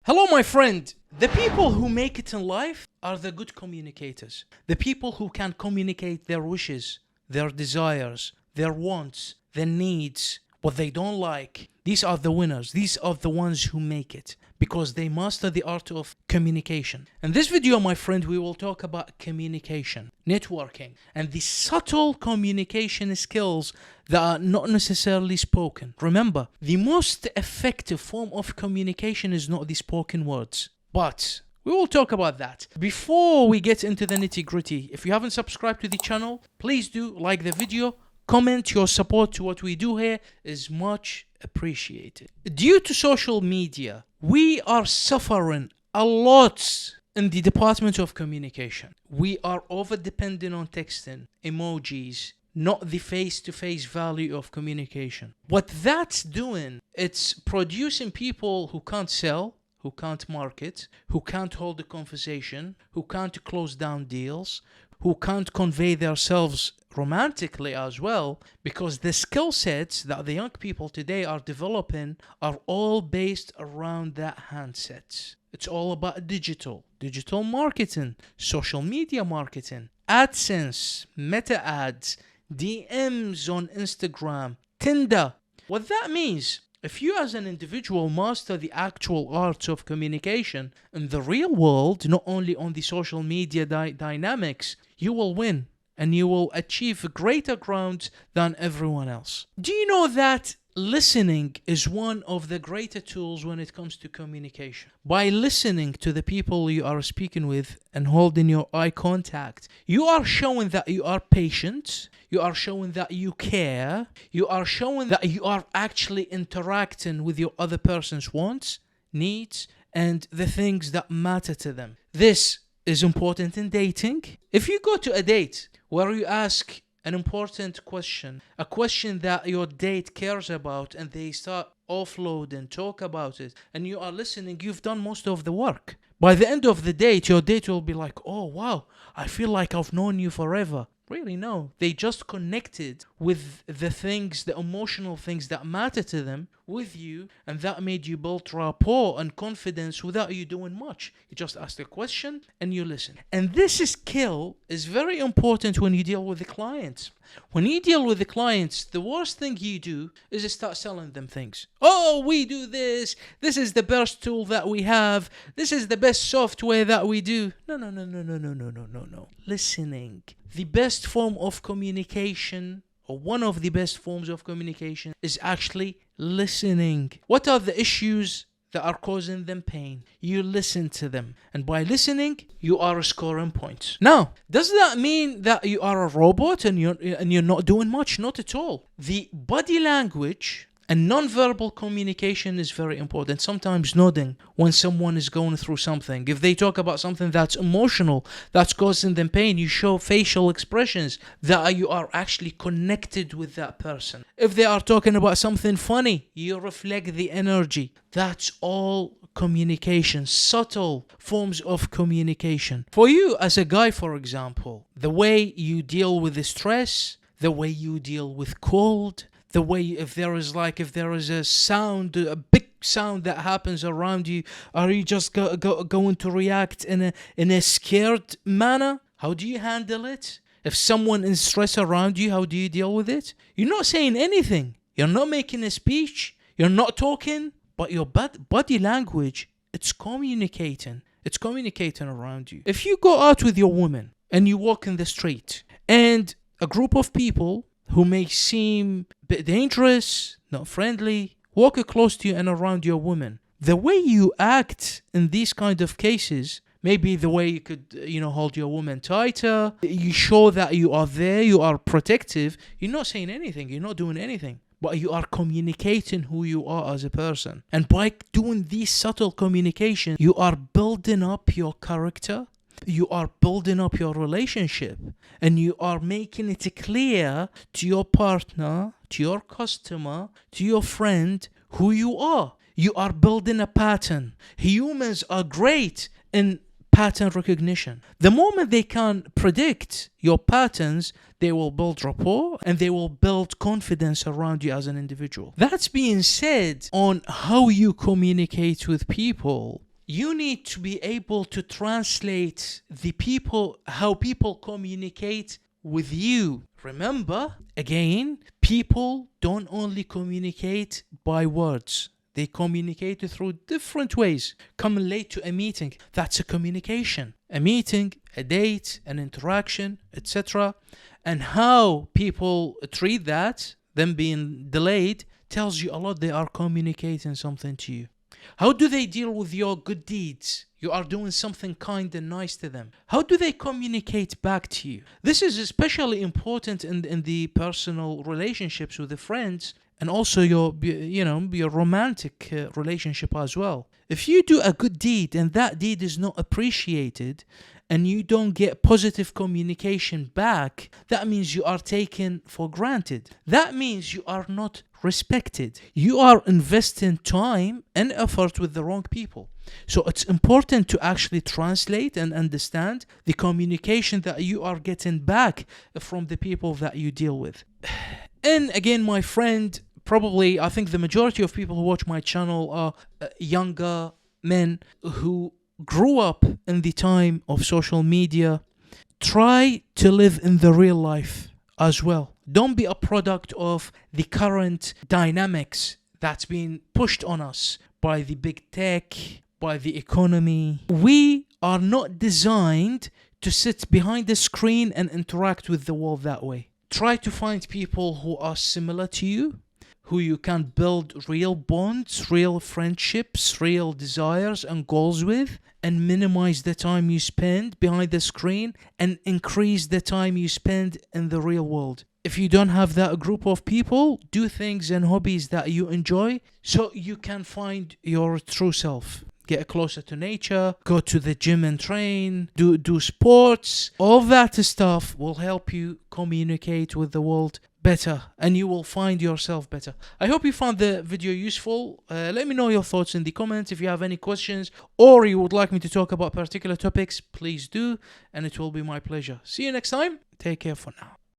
Hello, my friend. The people who make it in life are the good communicators. The people who can communicate their wishes, their desires, their wants, their needs, what they don't like. These are the winners. These are the ones who make it because they master the art of communication. In this video, my friend, we will talk about communication, networking, and the subtle communication skills that are not necessarily spoken. Remember, the most effective form of communication is not the spoken words, but we will talk about that. Before we get into the nitty-gritty, if you haven't subscribed to the channel, please do like the video. Comment. Your support to what we do here is much appreciated. Due to social media, we are suffering a lot in the department of communication. We are over dependent on texting, emojis, not the face-to-face value of communication. What that's doing, it's producing people who can't sell, who can't market, who can't hold a conversation, who can't close down deals, who can't convey themselves romantically as well, because the skill sets that the young people today are developing are all based around that handset. It's all about digital marketing, social media marketing, AdSense, meta ads, DMs on Instagram, Tinder. What that means, if you as an individual master the actual arts of communication in the real world, not only on the social media dynamics, you will win and you will achieve greater ground than everyone else. Do you know that listening is one of the greater tools when it comes to communication? By listening to the people you are speaking with and holding your eye contact, you are showing that you are patient, you are showing that you care, you are showing that you are actually interacting with your other person's wants, needs, and the things that matter to them. This is important in dating. If you go to a date where you ask an important question, a question that your date cares about, and they start offload and talk about it, and you are listening, you've done most of the work. By the end of the date, your date will be like, oh wow, I feel like I've known you forever. Really, no. They just connected with the things, the emotional things that matter to them with you, and that made you build rapport and confidence without you doing much. You just ask a question and you listen. And this skill is very important when you deal with the clients. When you deal with the clients, the worst thing you do is to start selling them things. Oh, we do this. This is the best tool that we have. This is the best software that we do. No. Listening. The best form of communication, or one of the best forms of communication, is actually listening. What are the issues that are causing them pain? You listen to them, and by listening, you are scoring points. Now, does that mean that you are a robot and you're not doing much? Not at all. The body language and non-verbal communication is very important. Sometimes nodding when someone is going through something. If they talk about something that's emotional, that's causing them pain, you show facial expressions that you are actually connected with that person. If they are talking about something funny, you reflect the energy. That's all communication, subtle forms of communication. For you as a guy, for example, the way you deal with the stress, the way you deal with cold, the way if there is a sound, a big sound that happens around you, are you just going to react in a scared manner? How do you handle it? If someone is stressed around you, how do you deal with it? You're not saying anything. You're not making a speech. You're not talking. But your body language, it's communicating. It's communicating around you. If you go out with your woman and you walk in the street and a group of people who may seem a bit dangerous, not friendly, walk close to you and around your woman, the way you act in these kind of cases, maybe the way you could, hold your woman tighter, you show that you are there, you are protective, you're not saying anything, you're not doing anything, but you are communicating who you are as a person. And by doing these subtle communication, you are building up your character, you are building up your relationship, and you are making it clear to your partner, to your customer, to your friend who you are. You are building a pattern. Humans are great in pattern recognition. The moment they can predict your patterns, they will build rapport and they will build confidence around you as an individual. That's being said on how you communicate with people. You need to be able to translate how people communicate with you. Remember, again, people don't only communicate by words. They communicate through different ways. Coming late to a meeting, that's a communication. A meeting, a date, an interaction, etc. And how people treat that, them being delayed, tells you a lot. They are communicating something to you. How do they deal with your good deeds? You are doing something kind and nice to them. How do they communicate back to you? This is especially important in the personal relationships with the friends, and also your romantic relationship as well. If you do a good deed and that deed is not appreciated, and you don't get positive communication back, that means you are taken for granted. That means you are not respected. You are investing time and effort with the wrong people. So it's important to actually translate and understand the communication that you are getting back from the people that you deal with. And again, my friend, probably I think the majority of people who watch my channel are younger men who grew up in the time of social media. Try to live in the real life as well. Don't be a product of the current dynamics that's being pushed on us by the big tech, by the economy. We are not designed to sit behind the screen and interact with the world that way. Try to find people who are similar to you, who you can build real bonds, real friendships, real desires and goals with, and minimize the time you spend behind the screen and increase the time you spend in the real world. If you don't have that group of people, do things and hobbies that you enjoy so you can find your true self. Get closer to nature, go to the gym and train, do sports. All that stuff will help you communicate with the world better, and you will find yourself better. I hope you found the video useful. Let me know your thoughts in the comments. If you have any questions or you would like me to talk about particular topics, please do, and it will be my pleasure. See you next time. Take care for now.